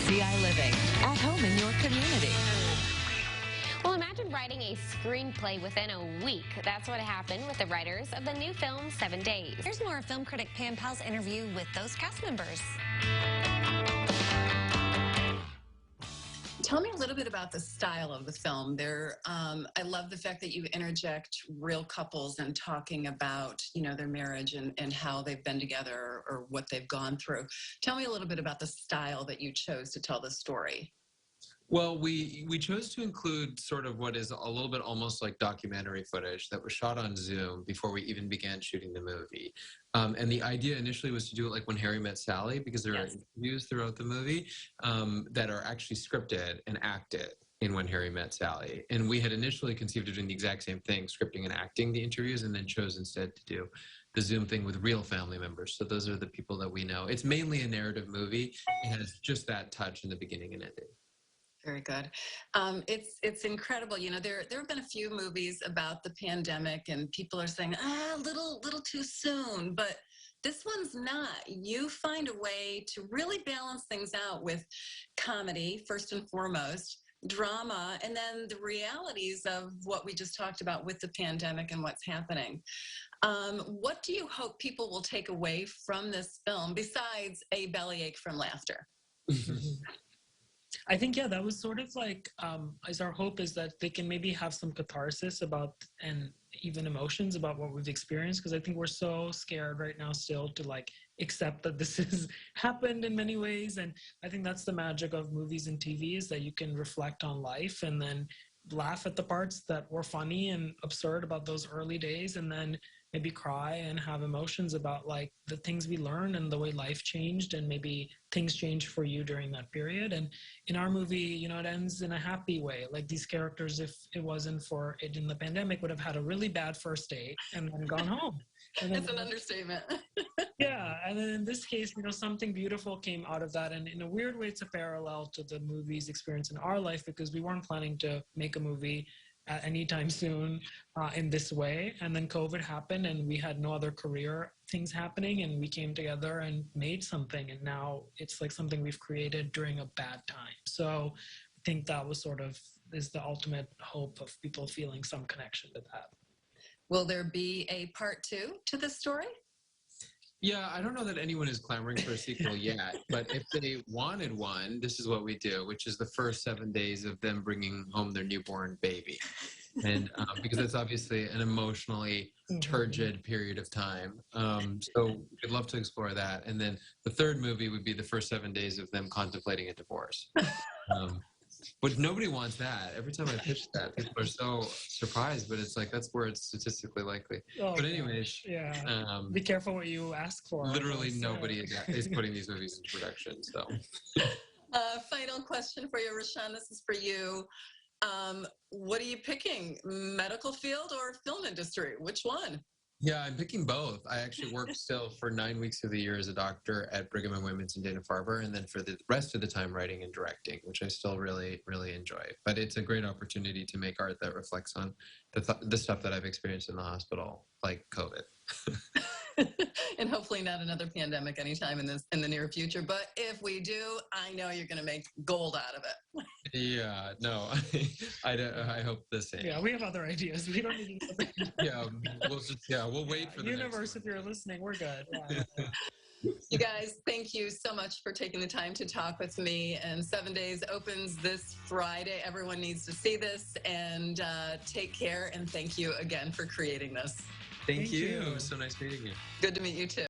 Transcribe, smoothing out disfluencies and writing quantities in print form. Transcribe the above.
CI Living, at home in your community. Well, imagine writing a screenplay within a week. That's what happened with the writers of the new film, 7 Days. Here's more of film critic Pam Powell's interview with those cast members. Tell me a little bit about the style of the film. I love the fact that you interject real couples and talking about, their marriage and how they've been together or what they've gone through. Tell me a little bit about the style that you chose to tell the story. Well, we chose to include sort of what is a little bit almost like documentary footage that was shot on Zoom before we even began shooting the movie. And the idea initially was to do it like When Harry Met Sally, because there are interviews throughout the movie that are actually scripted and acted in When Harry Met Sally. And we had initially conceived of doing the exact same thing, scripting and acting the interviews, and then chose instead to do the Zoom thing with real family members. So those are the people that we know. It's mainly a narrative movie. It has just that touch in the beginning and ending. Very good. It's incredible. There have been a few movies about the pandemic, and people are saying, little too soon. But this one's not. You find a way to really balance things out with comedy, first and foremost, drama, and then the realities of what we just talked about with the pandemic and what's happening. What do you hope people will take away from this film besides a bellyache from laughter? I think, that was sort of like, as our hope is that they can maybe have some catharsis about, and even emotions about what we've experienced, because I think we're so scared right now still to accept that this has happened in many ways. And I think that's the magic of movies and TV, is that you can reflect on life and then laugh at the parts that were funny and absurd about those early days, and then maybe cry and have emotions about the things we learned and the way life changed, and maybe things changed for you during that period. And in our movie, it ends in a happy way. These characters, if it wasn't for it in the pandemic, would have had a really bad first date and then gone home. And then, that's an understatement. Yeah, and then in this case, something beautiful came out of that. And in a weird way, it's a parallel to the movie's experience in our life, because we weren't planning to make a movie anytime soon in this way. And then COVID happened, and we had no other career things happening, and we came together and made something. And now it's like something we've created during a bad time. So I think that was is the ultimate hope of people feeling some connection to that. Will there be a part 2 to this story? Yeah, I don't know that anyone is clamoring for a sequel yet, but if they wanted one, this is what we do, which is the first 7 days of them bringing home their newborn baby. And because it's obviously an emotionally turgid period of time. So we'd love to explore that. And then the third movie would be the first 7 days of them contemplating a divorce. But nobody wants that. Every time I pitch that, people are so surprised, but it's that's where it's statistically likely. Oh, but anyways, be careful what you ask for. Literally nobody is putting these movies into production. So, final question for you, Rashawn. This is for you. What are you picking? Medical field or film industry? Which one? Yeah, I'm picking both. I actually work still for 9 weeks of the year as a doctor at Brigham and Women's in Dana-Farber, and then for the rest of the time writing and directing, which I still really, really enjoy. But it's a great opportunity to make art that reflects on the stuff that I've experienced in the hospital, like COVID. And hopefully not another pandemic anytime in the near future. But if we do, I know you're going to make gold out of it. Yeah, no, I hope the same. Yeah, we have other ideas. We don't need to we'll wait for the universe. If you're listening, we're good. Yeah. You guys, thank you so much for taking the time to talk with me. And 7 Days opens this Friday. Everyone needs to see this, and take care. And thank you again for creating this. Thank you. It was so nice meeting you. Good to meet you too.